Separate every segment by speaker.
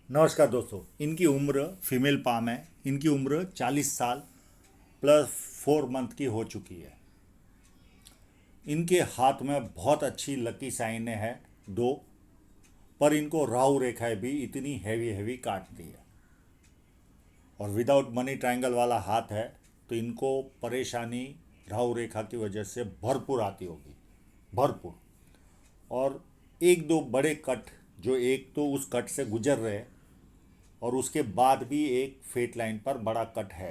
Speaker 1: नमस्कार दोस्तों। इनकी उम्र फीमेल पाम है। इनकी उम्र 40 साल प्लस 4 मंथ की हो चुकी है। इनके हाथ में बहुत अच्छी लकी साइनें हैं दो, पर इनको राहु रेखाएं भी इतनी हैवी हैवी काटती है। और विदाउट मनी ट्रायंगल वाला हाथ है, तो इनको परेशानी राहु रेखा की वजह से भरपूर आती होगी, भरपूर। और एक दो बड़े कट, जो एक तो उस कट से गुजर रहे हैं और उसके बाद भी एक फेट लाइन पर बड़ा कट है।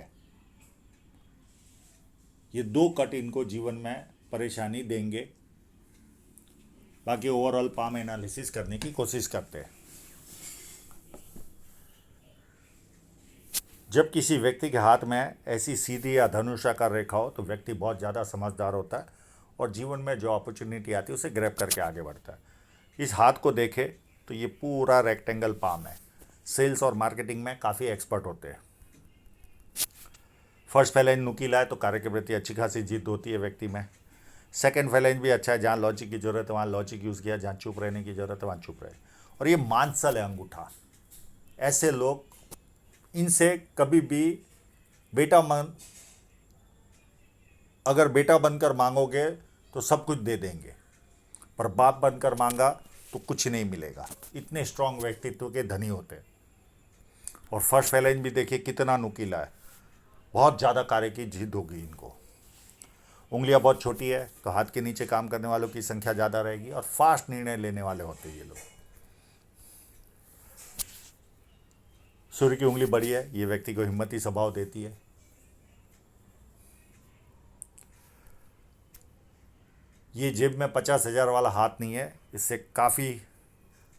Speaker 1: ये दो कट इनको जीवन में परेशानी देंगे। बाकी ओवरऑल पाम एनालिसिस करने की कोशिश करते हैं। जब किसी व्यक्ति के हाथ में ऐसी सीधी या धनुषाकार रेखा हो तो व्यक्ति बहुत ज़्यादा समझदार होता है और जीवन में जो अपॉर्चुनिटी आती है उसे ग्रैब करके आगे बढ़ता है। इस हाथ को देखे तो ये पूरा रेक्टेंगल पाम है। सेल्स और मार्केटिंग में काफ़ी एक्सपर्ट होते हैं। फर्स्ट फैलेंज नुकीला है तो कार्य के प्रति अच्छी खासी जीत होती है व्यक्ति में। सेकंड फैलेंज भी अच्छा है, जहाँ लॉजिक की जरूरत है वहाँ लॉजिक यूज़ किया, जहाँ चुप रहने की जरूरत है वहाँ चुप रहे। और ये मांसल है अंगूठा। ऐसे लोग, इनसे कभी भी बेटा मन अगर बेटा बनकर मांगोगे तो सब कुछ दे देंगे, पर बाप बनकर मांगा तो कुछ नहीं मिलेगा। इतने स्ट्रांग व्यक्तित्व के धनी होते हैं। और फर्स्ट फैलेंज भी देखिए कितना नुकीला है, बहुत ज़्यादा कार्य की जिद होगी इनको। उंगलियां बहुत छोटी है तो हाथ के नीचे काम करने वालों की संख्या ज़्यादा रहेगी और फास्ट निर्णय लेने वाले होते हैं ये लोग। सूर्य की उंगली बड़ी है, ये व्यक्ति को हिम्मती स्वभाव देती है। ये जेब में 50,000 वाला हाथ नहीं है, इससे काफ़ी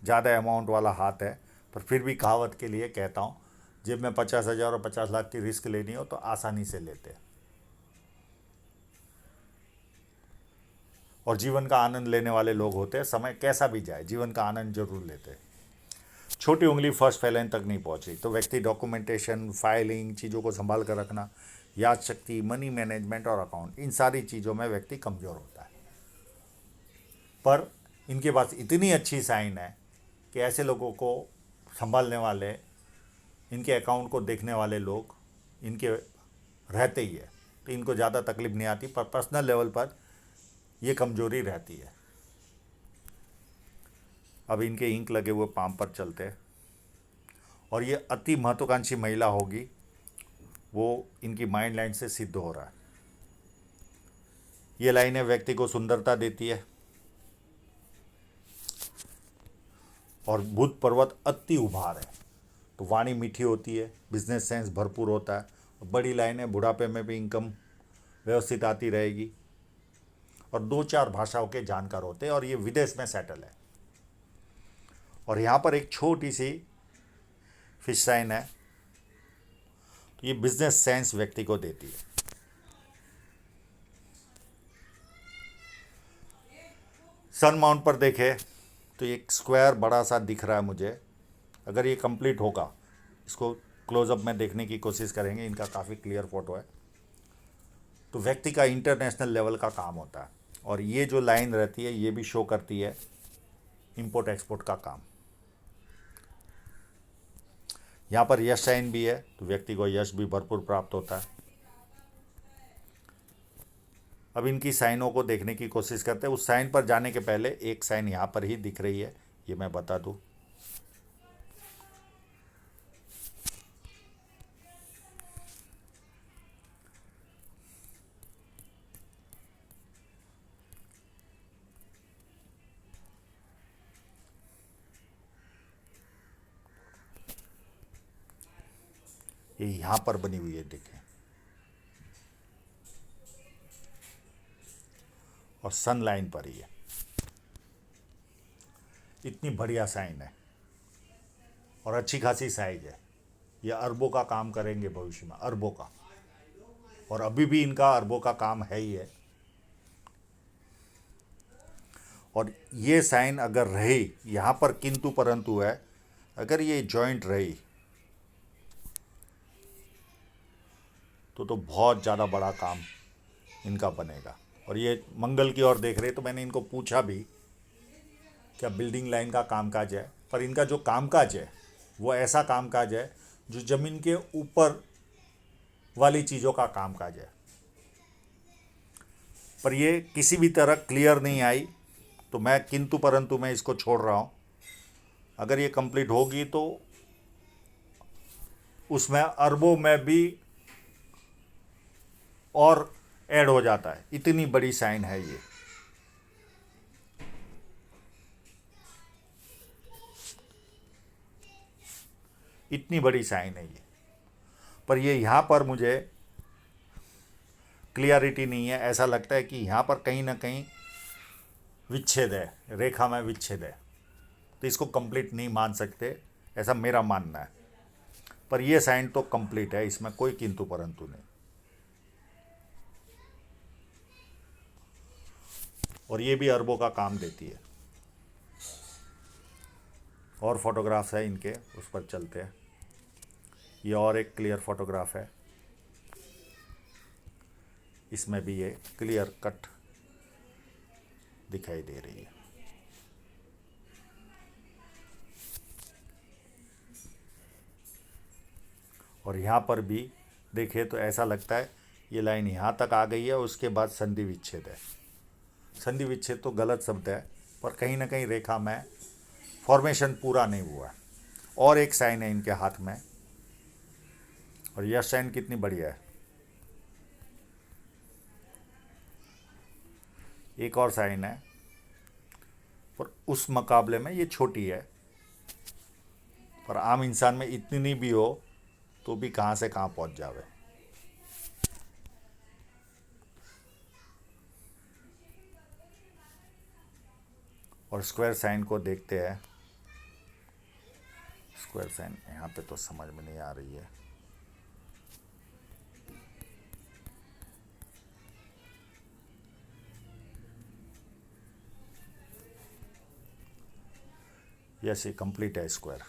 Speaker 1: ज़्यादा अमाउंट वाला हाथ है। पर फिर भी कहावत के लिए कहता हूँ, जेब में 50,000 और 50 लाख की रिस्क लेनी हो तो आसानी से लेते हैं। और जीवन का आनंद लेने वाले लोग होते हैं। समय कैसा भी जाए जीवन का आनंद जरूर लेते हैं। छोटी उंगली फर्स्ट फैलेंज तक नहीं पहुंची तो व्यक्ति डॉक्यूमेंटेशन, फाइलिंग, चीज़ों को संभाल कर रखना, याद शक्ति, मनी मैनेजमेंट और अकाउंट, इन सारी चीज़ों में व्यक्ति कमज़ोर होता है। पर इनके पास इतनी अच्छी साइन है कि ऐसे लोगों को संभालने वाले, इनके अकाउंट को देखने वाले लोग इनके रहते ही है, तो इनको ज़्यादा तकलीफ नहीं आती। पर पर्सनल लेवल पर ये कमजोरी रहती है। अब इनके इंक लगे हुए पाम पर चलते हैं। और ये अति महत्वाकांक्षी महिला होगी, वो इनकी माइंड लाइन से सिद्ध हो रहा है। ये लाइनें व्यक्ति को सुंदरता देती है। और बुध पर्वत अति उभार है तो वाणी मीठी होती है, बिजनेस सेंस भरपूर होता है। बड़ी लाइनें, बुढ़ापे में भी इनकम व्यवस्थित आती रहेगी। और 2-4 भाषाओं के जानकार होते हैं और ये विदेश में सेटल है। और यहाँ पर एक छोटी सी फिश साइन है, तो ये बिजनेस सेंस व्यक्ति को देती है। सन माउंट पर देखे तो एक स्क्वायर बड़ा सा दिख रहा है मुझे। अगर ये कंप्लीट होगा, इसको क्लोजअप में देखने की कोशिश करेंगे, इनका काफ़ी क्लियर फोटो है, तो व्यक्ति का इंटरनेशनल लेवल का काम होता है। और ये जो लाइन रहती है ये भी शो करती है इंपोर्ट एक्सपोर्ट का काम। यहाँ पर यश साइन भी है तो व्यक्ति को यश भी भरपूर प्राप्त होता है। अब इनकी साइनों को देखने की कोशिश करते हैं। उस साइन पर जाने के पहले एक साइन यहाँ पर ही दिख रही है, ये मैं बता दूँ। ये यहाँ पर बनी हुई है, देखें। और सन लाइन पर ही है। इतनी बढ़िया साइन है और अच्छी खासी साइज है। ये अरबों का काम करेंगे भविष्य में, अरबों का। और अभी भी इनका अरबों का काम है ही है। और ये साइन अगर रही, यहाँ पर किंतु परंतु है, अगर ये जॉइंट रही तो बहुत ज़्यादा बड़ा काम इनका बनेगा। और ये मंगल की ओर देख रहे, तो मैंने इनको पूछा भी क्या बिल्डिंग लाइन का कामकाज है, पर इनका जो कामकाज है वो ऐसा कामकाज है जो ज़मीन के ऊपर वाली चीज़ों का कामकाज है, पर ये किसी भी तरह क्लियर नहीं आई, तो मैं किंतु परंतु मैं इसको छोड़ रहा हूँ। अगर ये कंप्लीट होगी तो उसमें अरबों में भी और ऐड हो जाता है, इतनी बड़ी साइन है ये। इतनी बड़ी साइन है ये, पर ये यहाँ पर मुझे क्लियरिटी नहीं है। ऐसा लगता है कि यहाँ पर कहीं ना कहीं विच्छेद है, रेखा में विच्छेद है, तो इसको कंप्लीट नहीं मान सकते, ऐसा मेरा मानना है। पर ये साइन तो कंप्लीट है, इसमें कोई किंतु परंतु नहीं। और ये भी अरबों का काम देती है। और फोटोग्राफ्स है इनके, उस पर चलते हैं। ये और एक क्लियर फोटोग्राफ है, इसमें भी ये क्लियर कट दिखाई दे रही है। और यहाँ पर भी देखिए तो ऐसा लगता है ये लाइन यहाँ तक आ गई है, उसके बाद संधि विच्छेद है। संधि विच्छेद तो गलत शब्द है, पर कहीं ना कहीं रेखा में फॉर्मेशन पूरा नहीं हुआ। और एक साइन है इनके हाथ में, और यह साइन कितनी बढ़िया है। एक और साइन है, पर उस मुकाबले में ये छोटी है, पर आम इंसान में इतनी भी हो तो भी कहाँ से कहाँ पहुँच जावे। और स्क्वायर साइन को देखते हैं। स्क्वायर साइन यहाँ पे तो समझ में नहीं आ रही है। यस, ये कंप्लीट है स्क्वायर।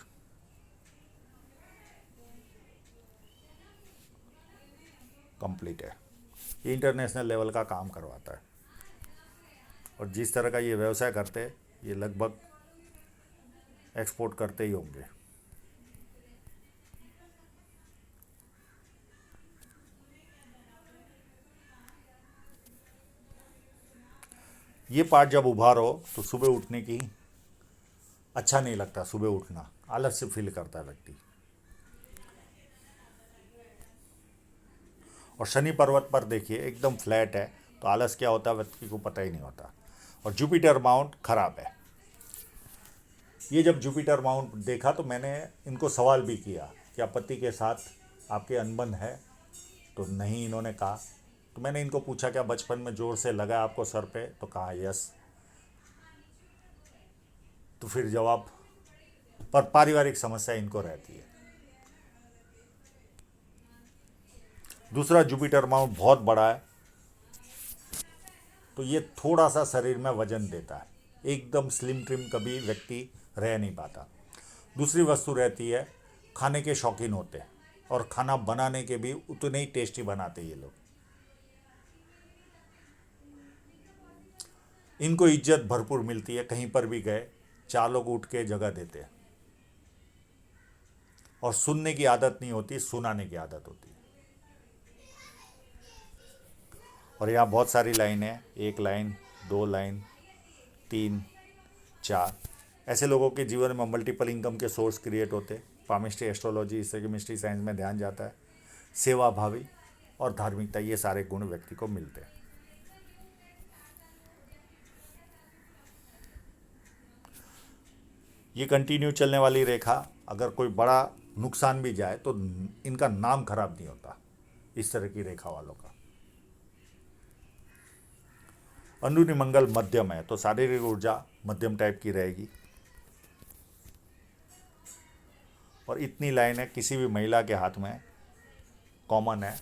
Speaker 1: कंप्लीट है। ये इंटरनेशनल लेवल का काम करवाता है, और जिस तरह का ये व्यवसाय करते हैं ये लगभग एक्सपोर्ट करते ही होंगे। ये पार्ट जब उभारो तो सुबह उठने की अच्छा नहीं लगता, सुबह उठना आलस से फील करता है व्यक्ति। और शनि पर्वत पर देखिए एकदम फ्लैट है, तो आलस क्या होता है व्यक्ति को पता ही नहीं होता। और जुपिटर माउंट खराब है। ये जब जुपिटर माउंट देखा तो मैंने इनको सवाल भी किया, क्या पति के साथ आपके अनबन है? तो नहीं, इन्होंने कहा। तो मैंने इनको पूछा क्या बचपन में जोर से लगा आपको सर पे? तो कहा यस। तो फिर जवाब, पर पारिवारिक समस्या इनको रहती है। दूसरा, जुपिटर माउंट बहुत बड़ा है, तो ये थोड़ा सा शरीर में वजन देता है, एकदम स्लिम ट्रिम कभी व्यक्ति रह नहीं पाता। दूसरी वस्तु रहती है, खाने के शौकीन होते हैं, और खाना बनाने के भी उतने ही टेस्टी बनाते ये लोग। इनको इज्जत भरपूर मिलती है, कहीं पर भी गए चार लोग उठ के जगह देते हैं। और सुनने की आदत नहीं होती, सुनाने की आदत होती है। और यहाँ बहुत सारी लाइन है, एक लाइन, दो लाइन, 3, 4। ऐसे लोगों के जीवन में मल्टीपल इनकम के सोर्स क्रिएट होते। पामिस्ट्री, एस्ट्रोलॉजी, इससे केमिस्ट्री साइंस में ध्यान जाता है। सेवा भावी और धार्मिकता, ये सारे गुण व्यक्ति को मिलते हैं। ये कंटिन्यू चलने वाली रेखा, अगर कोई बड़ा नुकसान भी जाए तो इनका नाम खराब नहीं होता, इस तरह की रेखा वालों का। अंदरूनी मंगल मध्यम है, तो शारीरिक ऊर्जा मध्यम टाइप की रहेगी। और इतनी लाइन है किसी भी महिला के हाथ में कॉमन है।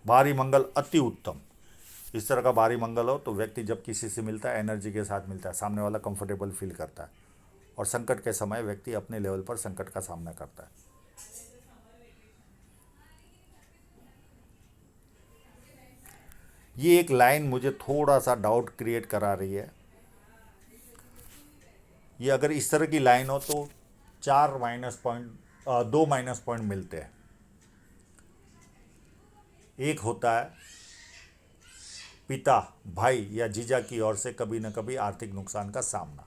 Speaker 1: भारी मंगल अति उत्तम। इस तरह का भारी मंगल हो तो व्यक्ति जब किसी से मिलता है एनर्जी के साथ मिलता है, सामने वाला कंफर्टेबल फील करता है, और संकट के समय व्यक्ति अपने लेवल पर संकट का सामना करता है। ये एक लाइन मुझे थोड़ा सा डाउट क्रिएट करा रही है। ये अगर इस तरह की लाइन हो तो 2 माइनस पॉइंट मिलते हैं। एक होता है पिता, भाई या जीजा की ओर से कभी न कभी आर्थिक नुकसान का सामना,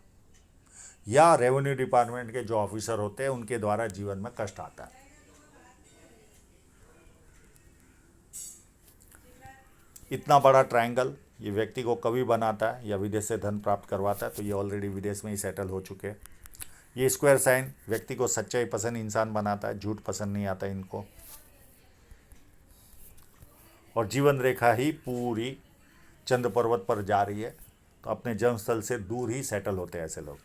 Speaker 1: या रेवेन्यू डिपार्टमेंट के जो ऑफिसर होते हैं उनके द्वारा जीवन में कष्ट आता है। इतना बड़ा ट्रायंगल ये व्यक्ति को कभी बनाता है या विदेश से धन प्राप्त करवाता है, तो ये ऑलरेडी विदेश में ही सेटल हो चुके हैं। ये स्क्वायर साइन व्यक्ति को सच्चाई पसंद इंसान बनाता है, झूठ पसंद नहीं आता इनको। और जीवन रेखा ही पूरी चंद्र पर्वत पर जा रही है, तो अपने जन्मस्थल से दूर ही सेटल होते हैं ऐसे लोग।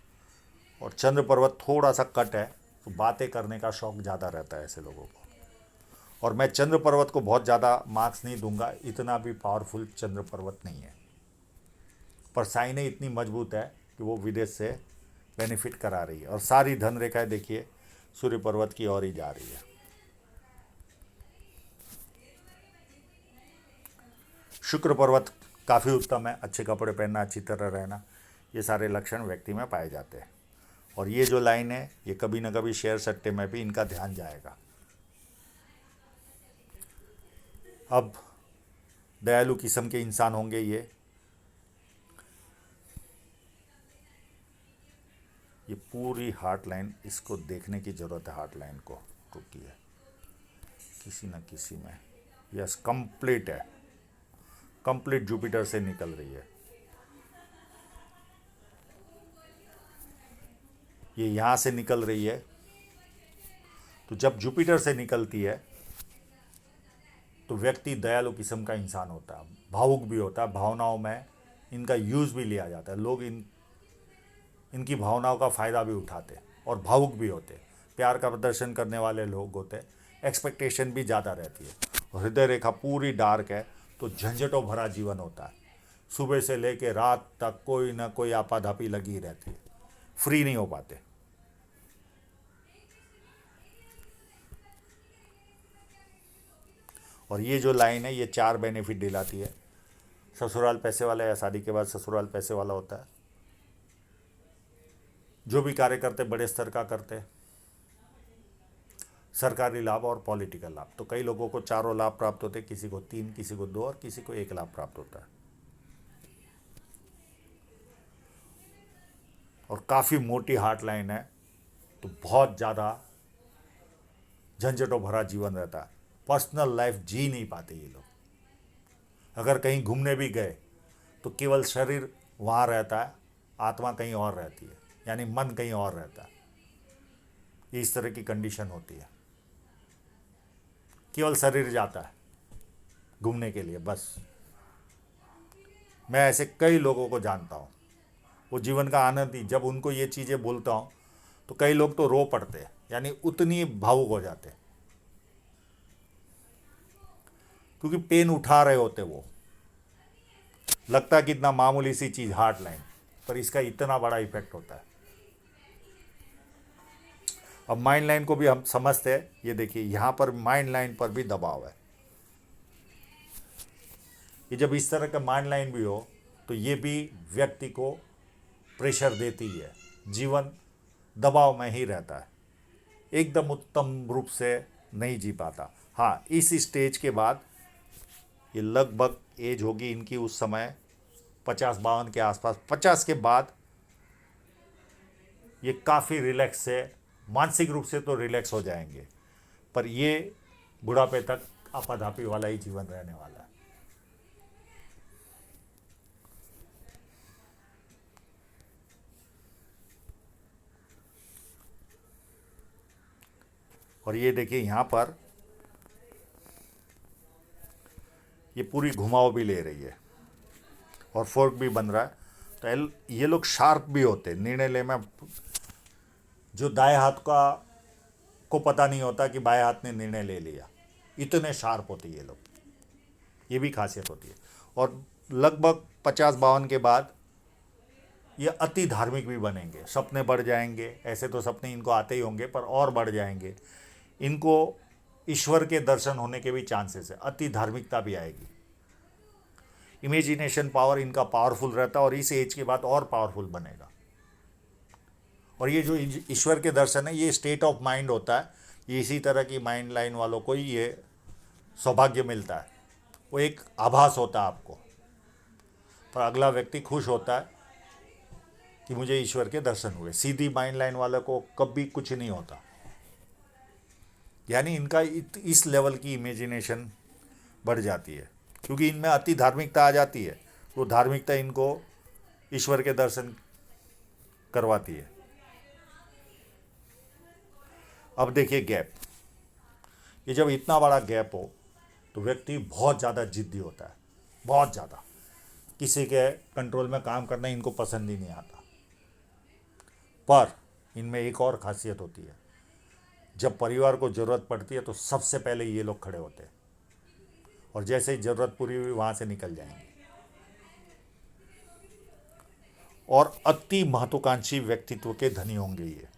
Speaker 1: और चंद्र पर्वत थोड़ा सा कट है, तो बातें करने का शौक ज़्यादा रहता है ऐसे लोगों को। और मैं चंद्र पर्वत को बहुत ज़्यादा मार्क्स नहीं दूंगा, इतना भी पावरफुल चंद्र पर्वत नहीं है, पर साइनें इतनी मजबूत है कि वो विदेश से बेनिफिट करा रही है। और सारी धन रेखाएं देखिए सूर्य पर्वत की ओर ही जा रही है। शुक्र पर्वत काफ़ी उत्तम है, अच्छे कपड़े पहनना, अच्छी तरह रहना, ये सारे लक्षण व्यक्ति में पाए जाते हैं। और ये जो लाइन है ये कभी ना कभी शेयर सट्टे में भी इनका ध्यान जाएगा। अब दयालु किस्म के इंसान होंगे ये पूरी हार्ट लाइन, इसको देखने की ज़रूरत है। हार्ट लाइन को रुकी है किसी न किसी में, यस कंप्लीट है, कंप्लीट जुपिटर से निकल रही है। ये यहाँ से निकल रही है, तो जब जुपिटर से निकलती है तो व्यक्ति दयालु किस्म का इंसान होता है, भावुक भी होता है, भावनाओं में इनका यूज़ भी लिया जाता है, लोग इनकी भावनाओं का फ़ायदा भी उठाते हैं और भावुक भी होते हैं, प्यार का प्रदर्शन करने वाले लोग होते हैं, एक्सपेक्टेशन भी ज़्यादा रहती है। और हृदय रेखा पूरी डार्क है, तो झंझटों भरा जीवन होता है, सुबह से लेकर रात तक कोई ना कोई आपाधापी लगी रहती है, फ्री नहीं हो पाते। और ये जो लाइन है ये 4 बेनिफिट दिलाती है। ससुराल पैसे वाला या शादी के बाद ससुराल पैसे वाला होता है, जो भी कार्य करते बड़े स्तर का करते हैं, सरकारी लाभ और पॉलिटिकल लाभ। तो कई लोगों को चारों लाभ प्राप्त होते हैं, किसी को 3, किसी को 2 और किसी को 1 लाभ प्राप्त होता है। और काफ़ी मोटी हार्ट लाइन है, तो बहुत ज़्यादा झंझटों भरा जीवन रहता है, पर्सनल लाइफ जी नहीं पाते ये लोग। अगर कहीं घूमने भी गए तो केवल शरीर वहाँ रहता है, आत्मा कहीं और रहती है, यानी मन कहीं और रहता है। इस तरह की कंडीशन होती है, केवल शरीर जाता है घूमने के लिए बस। मैं ऐसे कई लोगों को जानता हूँ, वो जीवन का आनंद ही, जब उनको ये चीज़ें बोलता हूँ तो कई लोग तो रो पड़ते हैं, यानी उतनी भावुक हो जाते हैं, क्योंकि पेन उठा रहे होते वो। लगता है कितना मामूली सी चीज़ हार्ट लाइन, पर इसका इतना बड़ा इफेक्ट होता है। अब माइंड लाइन को भी हम समझते हैं, ये देखिए यहाँ पर माइंड लाइन पर भी दबाव है। ये जब इस तरह का माइंड लाइन भी हो तो ये भी व्यक्ति को प्रेशर देती है, जीवन दबाव में ही रहता है, एकदम उत्तम रूप से नहीं जी पाता। हाँ, इस स्टेज के बाद ये लगभग एज होगी इनकी उस समय 50-52 के आसपास, 50 के बाद ये काफ़ी रिलैक्स से, मानसिक रूप से तो रिलैक्स हो जाएंगे, पर ये बुढ़ापे तक आपाधापी वाला ही जीवन रहने वाला है। और ये देखिए यहाँ पर ये पूरी घुमाव भी ले रही है और फोर्क भी बन रहा है, तो ये लोग शार्प भी होते हैं निर्णय ले में। जो दाएं हाथ का को पता नहीं होता कि बाएं हाथ ने निर्णय ले लिया, इतने शार्प होते ये लोग, ये भी खासियत होती है। और लगभग 50-52 के बाद ये अति धार्मिक भी बनेंगे, सपने बढ़ जाएंगे, ऐसे तो सपने इनको आते ही होंगे पर और बढ़ जाएंगे, इनको ईश्वर के दर्शन होने के भी चांसेस है, अति धार्मिकता भी आएगी। इमेजिनेशन पावर इनका पावरफुल रहता है और इस एज के बाद और पावरफुल बनेगा। और ये जो ईश्वर के दर्शन है, ये स्टेट ऑफ माइंड होता है। ये इसी तरह की माइंड लाइन वालों को ही ये सौभाग्य मिलता है। वो एक आभास होता है आपको, पर अगला व्यक्ति खुश होता है कि मुझे ईश्वर के दर्शन हुए। सीधी माइंड लाइन वाले को कभी कुछ नहीं होता। यानी इनका इस लेवल की इमेजिनेशन बढ़ जाती है, क्योंकि इनमें अति धार्मिकता आ जाती है। वो धार्मिकता इनको ईश्वर के दर्शन करवाती है। अब देखिए गैप, ये जब इतना बड़ा गैप हो तो व्यक्ति बहुत ज़्यादा जिद्दी होता है, बहुत ज़्यादा। किसी के कंट्रोल में काम करना इनको पसंद ही नहीं आता। पर इनमें एक और खासियत होती है, जब परिवार को ज़रूरत पड़ती है तो सबसे पहले ये लोग खड़े होते हैं, और जैसे ही ज़रूरत पूरी हुई वहाँ से निकल जाएंगे। और अति महत्वाकांक्षी व्यक्तित्व के धनी होंगे ये,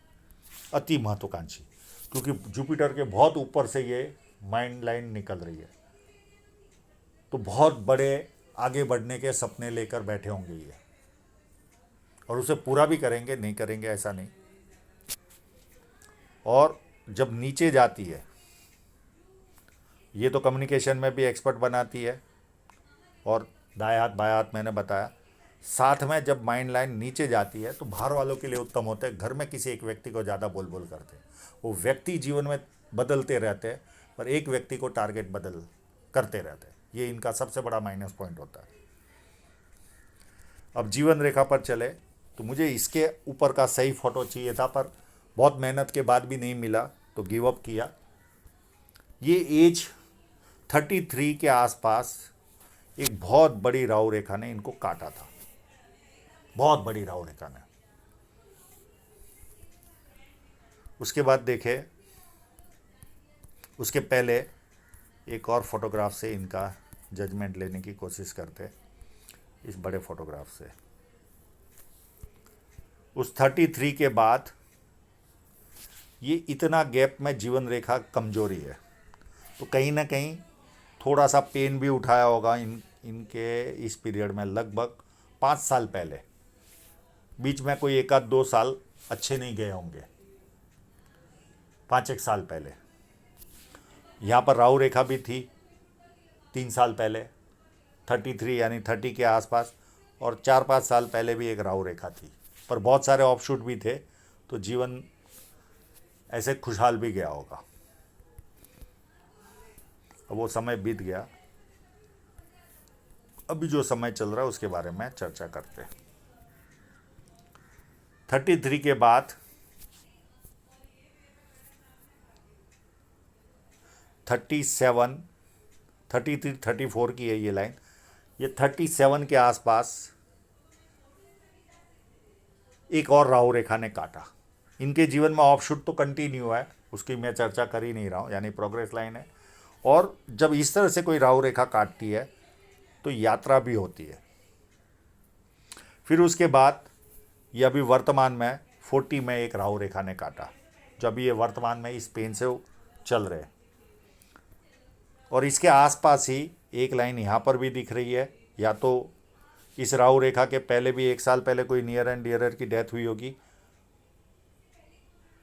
Speaker 1: अति महत्वाकांक्षी, क्योंकि जुपिटर के बहुत ऊपर से ये माइंड लाइन निकल रही है। तो बहुत बड़े आगे बढ़ने के सपने लेकर बैठे होंगे ये, और उसे पूरा भी करेंगे, नहीं करेंगे ऐसा नहीं। और जब नीचे जाती है, ये तो कम्युनिकेशन में भी एक्सपर्ट बनाती है, और दाएं हाथ बाएं हाथ मैंने बताया। साथ में जब माइंड लाइन नीचे जाती है तो बाहर वालों के लिए उत्तम होता है। घर में किसी एक व्यक्ति को ज़्यादा बोल बोल करते हैं, वो व्यक्ति जीवन में बदलते रहते हैं, पर एक व्यक्ति को टारगेट बदल करते रहते हैं। ये इनका सबसे बड़ा माइनस पॉइंट होता है। अब जीवन रेखा पर चले तो मुझे इसके ऊपर का सही फोटो चाहिए था, पर बहुत मेहनत के बाद भी नहीं मिला तो गिव अप किया। ये एज 33 के आसपास एक बहुत बड़ी राहु रेखा ने इनको काटा था, बहुत बड़ी राहु रेखा ने। उसके बाद देखे, उसके पहले एक और फोटोग्राफ से इनका जजमेंट लेने की कोशिश करते, इस बड़े फोटोग्राफ से। उस 33 के बाद ये इतना गैप में जीवन रेखा कमजोरी है, तो कहीं ना कहीं थोड़ा सा पेन भी उठाया होगा इनके इस पीरियड में। लगभग 5 साल पहले, बीच में कोई 1-2 साल अच्छे नहीं गए होंगे, 5-1 साल पहले। यहाँ पर राहु रेखा भी थी 3 साल पहले, 33 यानी 30 के आसपास, और 4-5 साल पहले भी एक राहु रेखा थी, पर बहुत सारे ऑफशूट भी थे, तो जीवन ऐसे खुशहाल भी गया होगा। अब वो समय बीत गया, अभी जो समय चल रहा है उसके बारे में चर्चा करते हैं। 33 के बाद 37, 33, 34 की है ये लाइन। ये 37 के आसपास एक और राहु रेखा ने काटा। इनके जीवन में ऑफशूट तो कंटिन्यू है, उसकी मैं चर्चा कर ही नहीं रहा हूँ, यानी प्रोग्रेस लाइन है। और जब इस तरह से कोई राहु रेखा काटती है तो यात्रा भी होती है। फिर उसके बाद ये अभी वर्तमान में 40 में एक राहु रेखा ने काटा, जब ये वर्तमान में इस पेन से चल रहे। और इसके आसपास ही एक लाइन यहाँ पर भी दिख रही है, या तो इस राहु रेखा के पहले भी 1 साल पहले कोई नियर एंड डियरर की डेथ हुई होगी,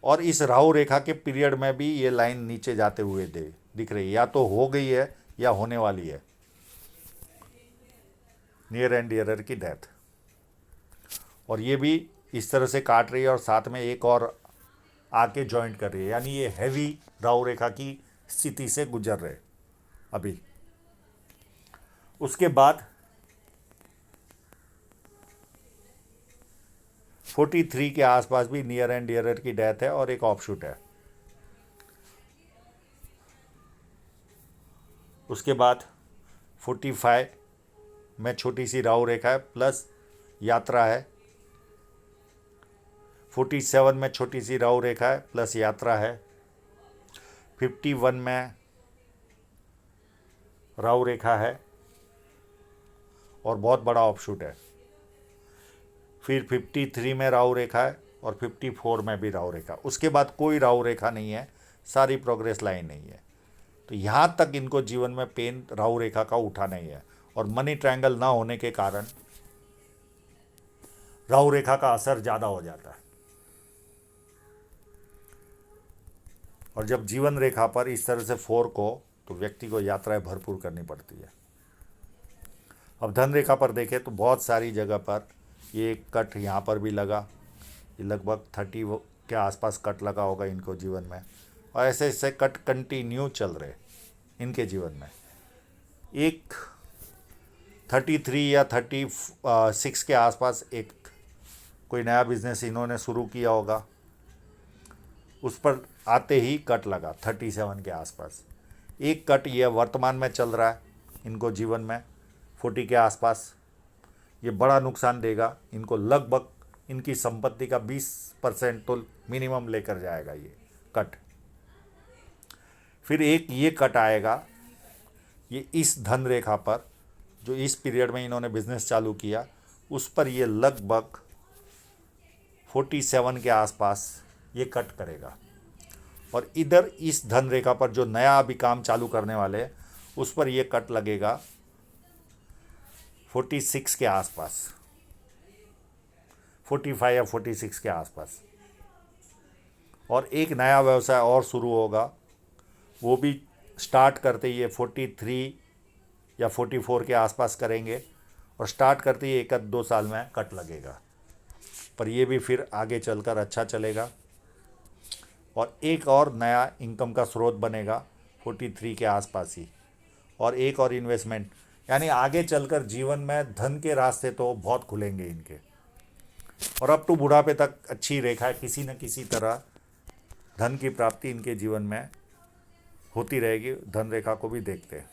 Speaker 1: और इस राहु रेखा के पीरियड में भी ये लाइन नीचे जाते हुए दिख रही है, या तो हो गई है या होने वाली है, नियर एंड डियरर की डेथ। और ये भी इस तरह से काट रही है, और साथ में एक और आके जॉइंट कर रही है, यानी ये हैवी राहु रेखा की स्थिति से गुजर रहे अभी। उसके बाद 43 के आसपास भी नियर एंड डियरर की डेथ है, और एक ऑफशूट है। उसके बाद 45 में छोटी सी राहु रेखा है प्लस यात्रा है। 47 में छोटी सी राहु रेखा है प्लस यात्रा है। 51 में राहु रेखा है और बहुत बड़ा ऑफशूट है। फिर 53 में राहु रेखा है और 54 में भी राहु रेखा। उसके बाद कोई राहु रेखा नहीं है, सारी प्रोग्रेस लाइन नहीं है। तो यहाँ तक इनको जीवन में पेन राहु रेखा का उठा नहीं है, और मनी ट्रायंगल ना होने के कारण राहु रेखा का असर ज़्यादा हो जाता है। और जब जीवन रेखा पर इस तरह से 4 को, तो व्यक्ति को यात्राएं भरपूर करनी पड़ती है। अब धन रेखा पर देखें तो बहुत सारी जगह पर ये कट यहाँ पर भी लगा, ये लगभग 30 के आसपास कट लगा होगा इनको जीवन में, और ऐसे ऐसे कट कंटिन्यू चल रहे इनके जीवन में। एक 33 या 36 के आसपास एक कोई नया बिजनेस इन्होंने शुरू किया होगा, उस पर आते ही कट लगा 37 के आसपास। एक कट ये वर्तमान में चल रहा है इनको जीवन में 40 के आसपास। ये बड़ा नुकसान देगा इनको, लगभग इनकी संपत्ति का 20% तो मिनिमम लेकर जाएगा ये कट। फिर एक ये कट आएगा, ये इस धन रेखा पर जो इस पीरियड में इन्होंने बिजनेस चालू किया उस पर ये लगभग 47 के आसपास ये कट करेगा। और इधर इस धन रेखा पर जो नया अभी काम चालू करने वाले हैं उस पर ये कट लगेगा 46 के आसपास, 45 या 46 के आसपास। और एक नया व्यवसाय और शुरू होगा, वो भी स्टार्ट करते ही ये 43 या 44 के आसपास करेंगे, और स्टार्ट करते ही 1-2 साल में कट लगेगा, पर ये भी फिर आगे चलकर अच्छा चलेगा। और एक और नया इनकम का स्रोत बनेगा 43 के आसपास ही, और एक और इन्वेस्टमेंट, यानी आगे चलकर जीवन में धन के रास्ते तो बहुत खुलेंगे इनके। और अप टू बुढ़ापे तक अच्छी रेखा है, किसी न किसी तरह धन की प्राप्ति इनके जीवन में होती रहेगी। धन रेखा को भी देखते हैं।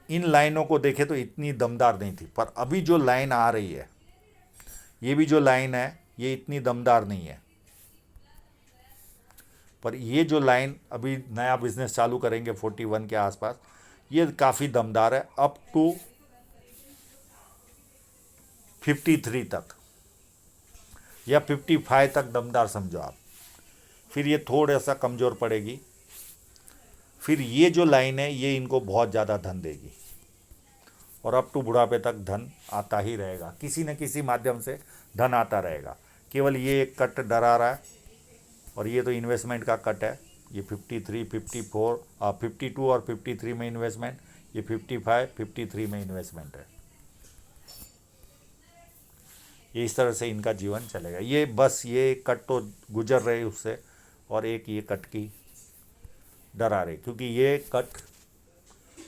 Speaker 1: इन लाइनों को देखें तो इतनी दमदार नहीं थी, पर अभी जो लाइन आ रही है, ये भी जो लाइन है ये इतनी दमदार नहीं है, पर ये जो लाइन अभी नया बिजनेस चालू करेंगे 41 के आसपास, ये काफ़ी दमदार है। अप टू 53 तक या 55 तक दमदार समझो आप, फिर ये थोड़ा सा कमज़ोर पड़ेगी। फिर ये जो लाइन है ये इनको बहुत ज़्यादा धन देगी, और अप टू बुढ़ापे तक धन आता ही रहेगा, किसी न किसी माध्यम से धन आता रहेगा। केवल ये एक कट डरा रहा है, और ये तो इन्वेस्टमेंट का कट है। ये 53, 54, 52 और 53 में इन्वेस्टमेंट, ये 55, 53 में इन्वेस्टमेंट है। ये इस तरह से इनका जीवन चलेगा। ये बस ये कट तो गुजर रहे उससे, और एक ये कट की डरा रहे, क्योंकि ये कट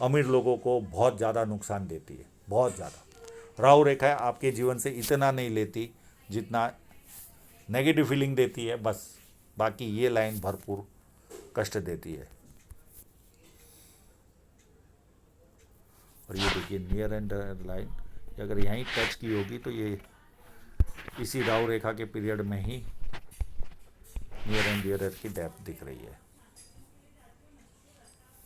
Speaker 1: अमीर लोगों को बहुत ज़्यादा नुकसान देती है, बहुत ज़्यादा। राहु रेखा है आपके जीवन से इतना नहीं लेती जितना नेगेटिव फीलिंग देती है, बस बाकी ये लाइन भरपूर कष्ट देती है। और ये देखिए नियर एंड लाइन, अगर यहीं टच की होगी तो ये इसी राहु रेखा के पीरियड में ही नियर एंड डियर की डेप्थ दिख रही है।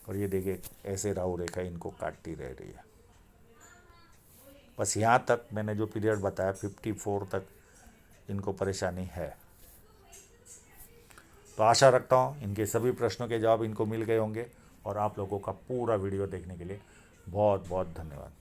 Speaker 1: और ये देखिए ऐसे राहु रेखा इनको काटती रह रही है। बस यहाँ तक मैंने जो पीरियड बताया 54 तक इनको परेशानी है। तो आशा रखता हूँ इनके सभी प्रश्नों के जवाब इनको मिल गए होंगे, और आप लोगों का पूरा वीडियो देखने के लिए बहुत बहुत धन्यवाद।